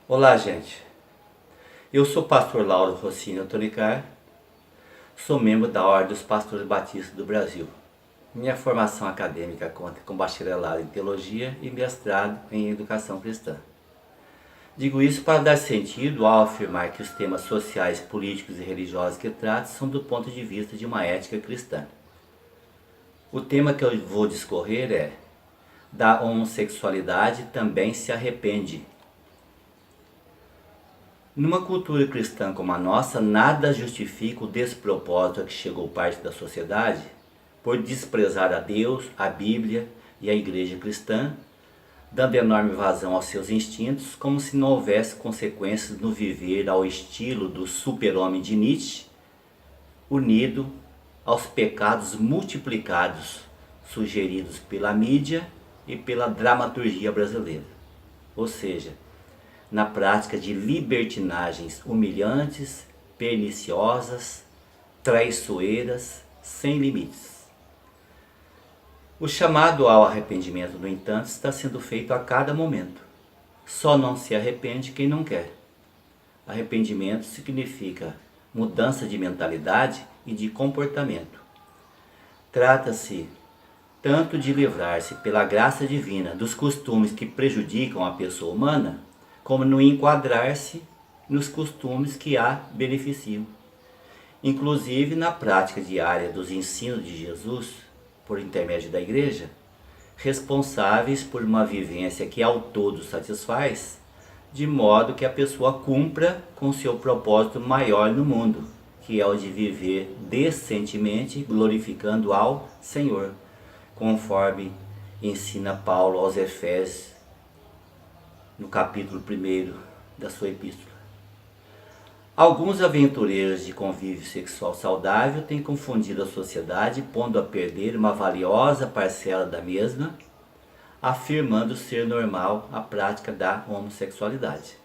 Olá, gente. Eu sou o pastor Lauro Rossini Autoricar, sou membro da Ordem dos Pastores Batistas do Brasil. Minha formação acadêmica conta com bacharelado em teologia e mestrado em educação cristã. Digo isso para dar sentido ao afirmar que os temas sociais, políticos e religiosos que trato são do ponto de vista de uma ética cristã. O tema que eu vou discorrer é: da homossexualidade também se arrepende. Numa cultura cristã como a nossa, nada justifica o despropósito a que chegou parte da sociedade por desprezar a Deus, a Bíblia e a Igreja cristã, dando enorme vazão aos seus instintos, como se não houvesse consequências no viver ao estilo do super-homem de Nietzsche, unido aos pecados multiplicados sugeridos pela mídia e pela dramaturgia brasileira. Ou seja, na prática de libertinagens humilhantes, perniciosas, traiçoeiras, sem limites. O chamado ao arrependimento, no entanto, está sendo feito a cada momento. Só não se arrepende quem não quer. Arrependimento significa mudança de mentalidade e de comportamento. Trata-se tanto de livrar-se pela graça divina dos costumes que prejudicam a pessoa humana, como no enquadrar-se nos costumes que a beneficiam. Inclusive na prática diária dos ensinos de Jesus, por intermédio da Igreja, responsáveis por uma vivência que ao todo satisfaz, de modo que a pessoa cumpra com seu propósito maior no mundo, que é o de viver decentemente glorificando ao Senhor, conforme ensina Paulo aos Efésios, no capítulo 1 da sua epístola. Alguns aventureiros de convívio sexual saudável têm confundido a sociedade, pondo a perder uma valiosa parcela da mesma, afirmando ser normal a prática da homossexualidade.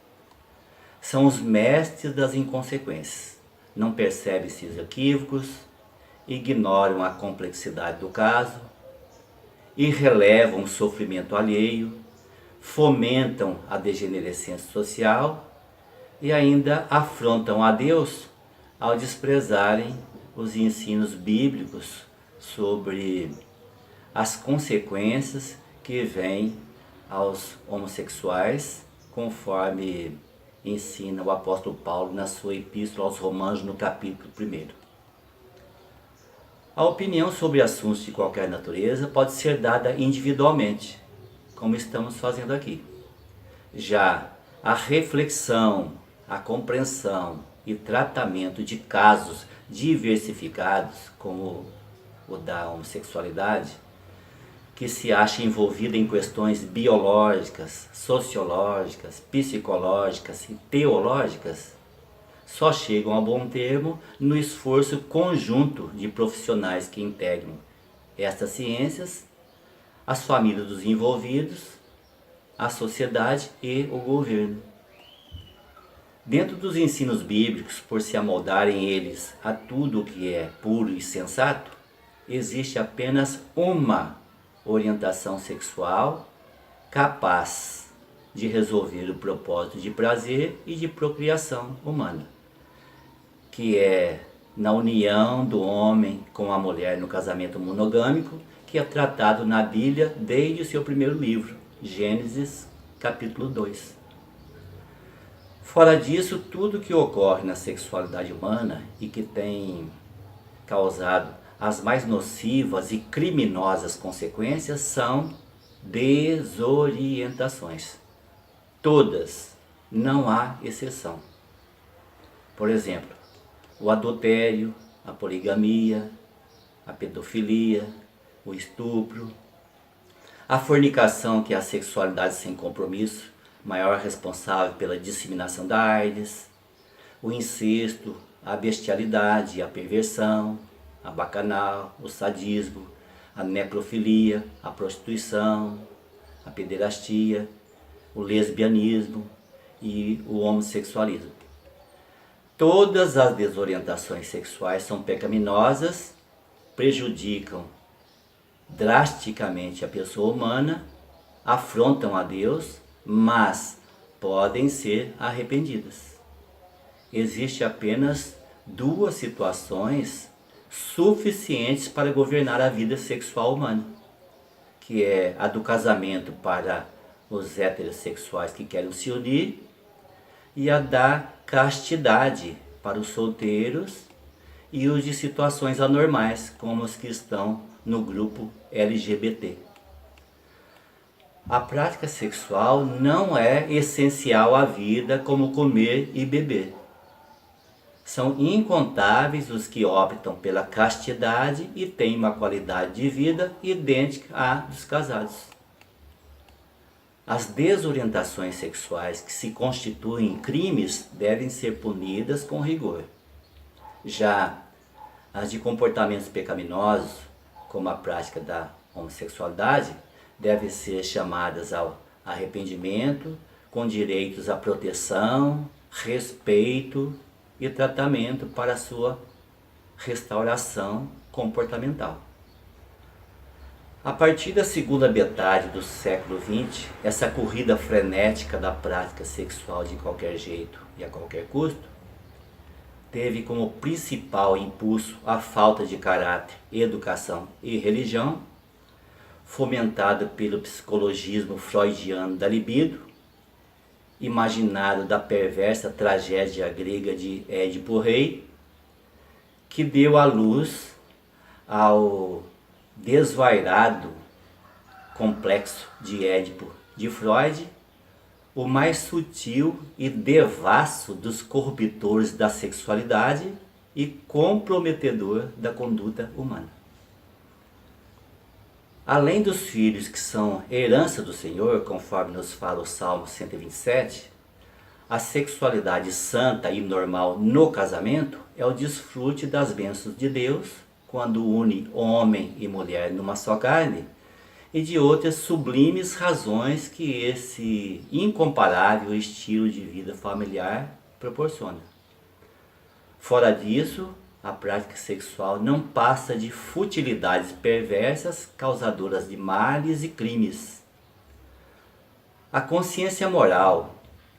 São os mestres das inconsequências. Não percebem esses equívocos, ignoram a complexidade do caso, irrelevam o sofrimento alheio, fomentam a degenerescência social e ainda afrontam a Deus ao desprezarem os ensinos bíblicos sobre as consequências que vêm aos homossexuais, conforme ensina o apóstolo Paulo na sua epístola aos Romanos, no capítulo 1. A opinião sobre assuntos de qualquer natureza pode ser dada individualmente, como estamos fazendo aqui. Já a reflexão, a compreensão e tratamento de casos diversificados, como o da homossexualidade, que se acha envolvida em questões biológicas, sociológicas, psicológicas e teológicas, só chegam a bom termo no esforço conjunto de profissionais que integram estas ciências, as famílias dos envolvidos, a sociedade e o governo. Dentro dos ensinos bíblicos, por se amoldarem eles a tudo o que é puro e sensato, existe apenas uma orientação sexual capaz de resolver o propósito de prazer e de procriação humana, que é na união do homem com a mulher no casamento monogâmico, que é tratado na Bíblia desde o seu primeiro livro, Gênesis, capítulo 2. Fora disso, tudo que ocorre na sexualidade humana e que tem causado as mais nocivas e criminosas consequências são desorientações. Todas, não há exceção. Por exemplo, o adultério, a poligamia, a pedofilia, o estupro, a fornicação, que é a sexualidade sem compromisso, maior responsável pela disseminação da AIDS, o incesto, a bestialidade, a perversão, a bacanal, o sadismo, a necrofilia, a prostituição, a pederastia, o lesbianismo e o homossexualismo. Todas as desorientações sexuais são pecaminosas, prejudicam drasticamente a pessoa humana, afrontam a Deus, mas podem ser arrependidas. Existe apenas duas situações suficientes para governar a vida sexual humana, que é a do casamento para os heterossexuais que querem se unir e a da castidade para os solteiros e os de situações anormais, como os que estão no grupo LGBT. A prática sexual não é essencial à vida como comer e beber. São incontáveis os que optam pela castidade e têm uma qualidade de vida idêntica à dos casados. As desorientações sexuais que se constituem crimes devem ser punidas com rigor. Já as de comportamentos pecaminosos, como a prática da homossexualidade, devem ser chamadas ao arrependimento, com direitos à proteção, respeito e tratamento para sua restauração comportamental. A partir da segunda metade do século XX, essa corrida frenética da prática sexual de qualquer jeito e a qualquer custo teve como principal impulso a falta de caráter, educação e religião, fomentada pelo psicologismo freudiano da libido, imaginário da perversa tragédia grega de Édipo Rei, que deu à luz ao desvairado complexo de Édipo de Freud, o mais sutil e devasso dos corruptores da sexualidade e comprometedor da conduta humana. Além dos filhos que são herança do Senhor, conforme nos fala o Salmo 127, a sexualidade santa e normal no casamento é o desfrute das bênçãos de Deus, quando une homem e mulher numa só carne, e de outras sublimes razões que esse incomparável estilo de vida familiar proporciona. Fora disso, a prática sexual não passa de futilidades perversas causadoras de males e crimes. A consciência moral,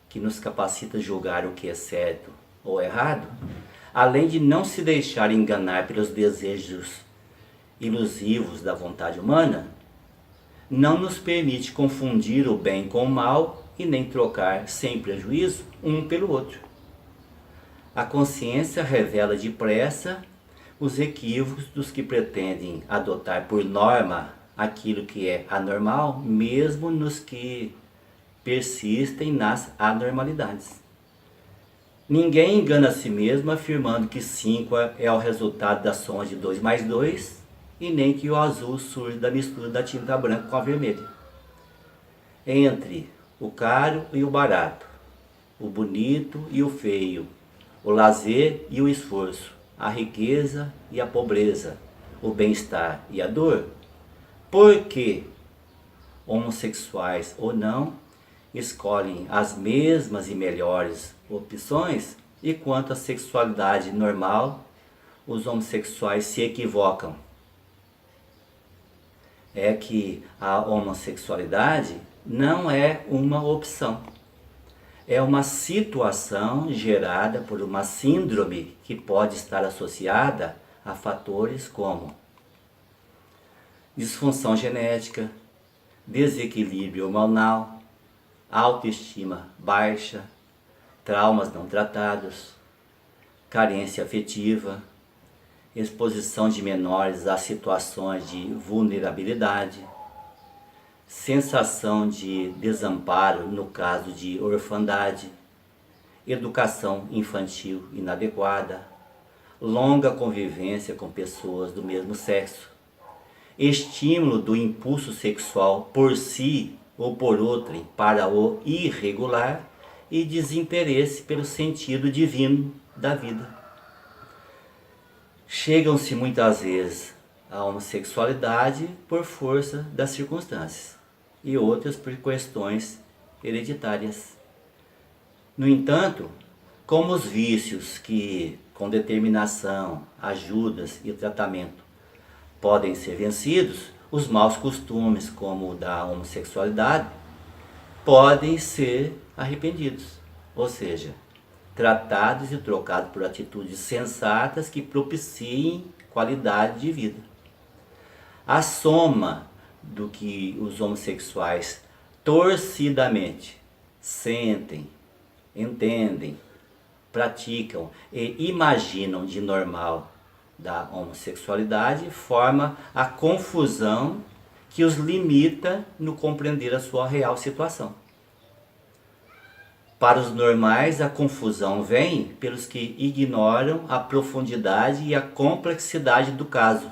que nos capacita a julgar o que é certo ou errado, além de não se deixar enganar pelos desejos ilusivos da vontade humana, não nos permite confundir o bem com o mal e nem trocar sem prejuízo um pelo outro. A consciência revela depressa os equívocos dos que pretendem adotar por norma aquilo que é anormal, mesmo nos que persistem nas anormalidades. Ninguém engana a si mesmo afirmando que 5 é o resultado da soma de 2 mais 2, e nem que o azul surge da mistura da tinta branca com a vermelha. Entre o caro e o barato, o bonito e o feio, o lazer e o esforço, a riqueza e a pobreza, o bem-estar e a dor, porque homossexuais ou não escolhem as mesmas e melhores opções, e quanto à sexualidade normal, os homossexuais se equivocam. É que a homossexualidade não é uma opção. É uma situação gerada por uma síndrome que pode estar associada a fatores como disfunção genética, desequilíbrio hormonal, autoestima baixa, traumas não tratados, carência afetiva, exposição de menores a situações de vulnerabilidade, sensação de desamparo no caso de orfandade, educação infantil inadequada, longa convivência com pessoas do mesmo sexo, estímulo do impulso sexual por si ou por outrem para o irregular e desinteresse pelo sentido divino da vida. Chegam-se muitas vezes à homossexualidade por força das circunstâncias e outras por questões hereditárias. No entanto, como os vícios que, com determinação, ajudas e tratamento, podem ser vencidos, os maus costumes, como o da homossexualidade, podem ser arrependidos, ou seja, tratados e trocados por atitudes sensatas que propiciem qualidade de vida. A soma do que os homossexuais torcidamente sentem, entendem, praticam e imaginam de normal da homossexualidade forma a confusão que os limita no compreender a sua real situação. Para os normais, a confusão vem pelos que ignoram a profundidade e a complexidade do caso.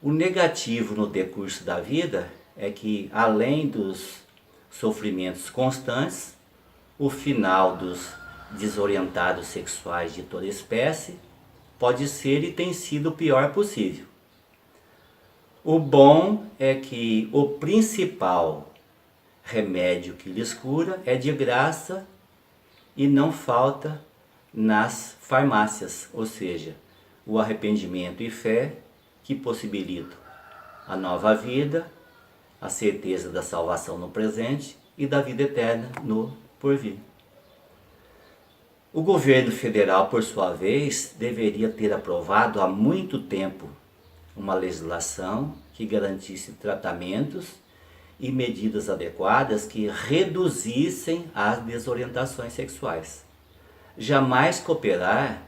O negativo no decurso da vida é que, além dos sofrimentos constantes, o final dos desorientados sexuais de toda espécie pode ser e tem sido o pior possível. O bom é que o principal remédio que lhes cura é de graça e não falta nas farmácias, ou seja, o arrependimento e fé que possibilitam a nova vida, a certeza da salvação no presente e da vida eterna no porvir. O governo federal, por sua vez, deveria ter aprovado há muito tempo uma legislação que garantisse tratamentos e medidas adequadas que reduzissem as desorientações sexuais. Jamais cooperar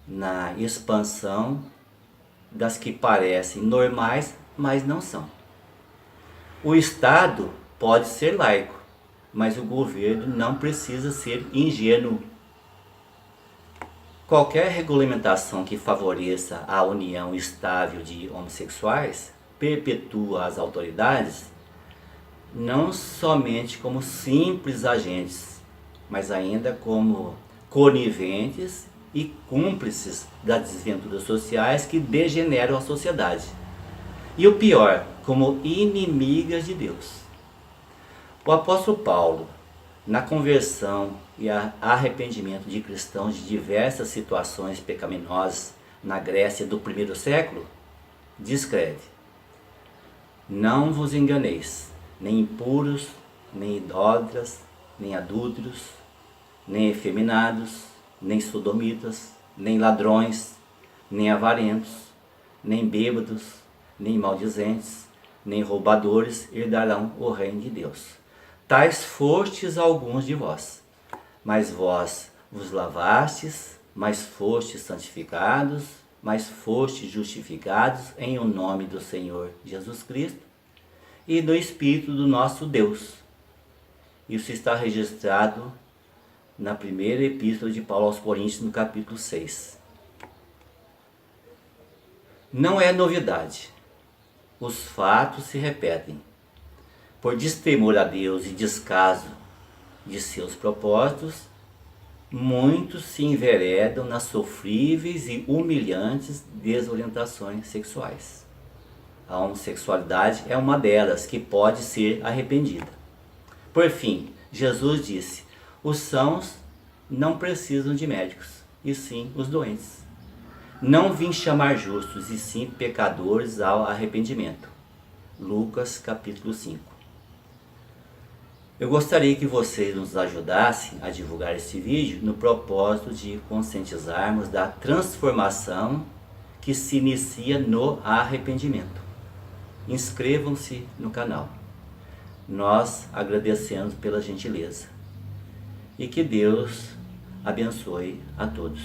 na expansão das que parecem normais, mas não são. O Estado pode ser laico, mas o governo não precisa ser ingênuo. Qualquer regulamentação que favoreça a união estável de homossexuais perpetua as autoridades não somente como simples agentes, mas ainda como coniventes e cúmplices das desventuras sociais que degeneram a sociedade. E o pior, como inimigas de Deus. O apóstolo Paulo, na conversão e arrependimento de cristãos de diversas situações pecaminosas na Grécia do primeiro século, descreve: não vos enganeis, nem impuros, nem idólatras, nem adúlteros, nem efeminados, nem sodomitas, nem ladrões, nem avarentos, nem bêbados, nem maldizentes, nem roubadores herdarão o reino de Deus. Tais fostes alguns de vós, mas vós vos lavastes, mas fostes santificados, mas fostes justificados em o nome do Senhor Jesus Cristo e do Espírito do nosso Deus. Isso está registrado na primeira epístola de Paulo aos Coríntios, no capítulo 6. Não é novidade. Os fatos se repetem. Por destemor a Deus e descaso de seus propósitos, muitos se enveredam nas sofríveis e humilhantes desorientações sexuais. A homossexualidade é uma delas que pode ser arrependida. Por fim, Jesus disse: os sãos não precisam de médicos, e sim os doentes. Não vim chamar justos, e sim pecadores ao arrependimento. Lucas capítulo 5. Eu gostaria que vocês nos ajudassem a divulgar esse vídeo no propósito de conscientizarmos da transformação que se inicia no arrependimento. Inscrevam-se no canal. Nós agradecemos pela gentileza. E que Deus abençoe a todos.